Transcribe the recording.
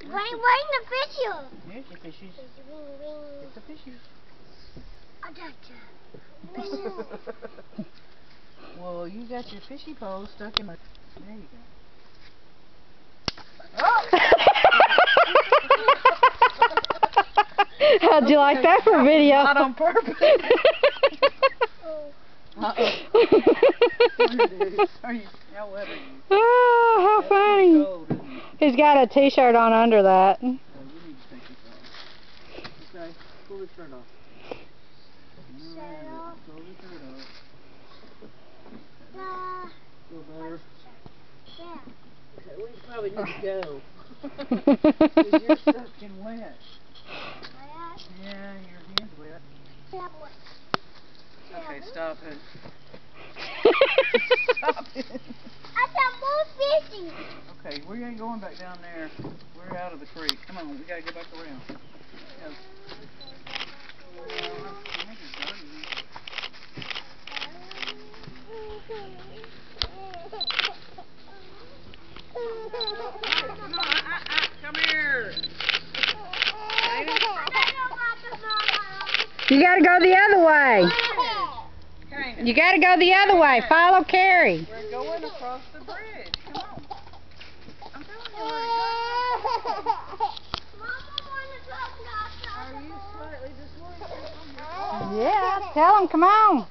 Where's the fishy? Here's your fishies. Get the fishies. I got you. Well, you got your fishy pole stuck in my... There you go. How'd you like that for video? Not on purpose. How wet are you? Oh, how funny. Cold, isn't it? He's got a t-shirt on under that. Oh, you need to take this off. Okay, pull the shirt off. Alright, pull the shirt off. Feel better? Yeah. Okay, we probably need to go. Because you're soaking wet. Yeah, your hand's wet. Okay, stop it. Stop it. I got more fishies. Okay, we ain't going back down there. We're out of the creek. Come on, we gotta go back around. Go. Come here. You gotta go the other way. You gotta go the other way. Follow Carrie. We're going across the bridge. Come on. I'm telling you where to go. Are you slightly disoriented? Yeah, tell him, come on.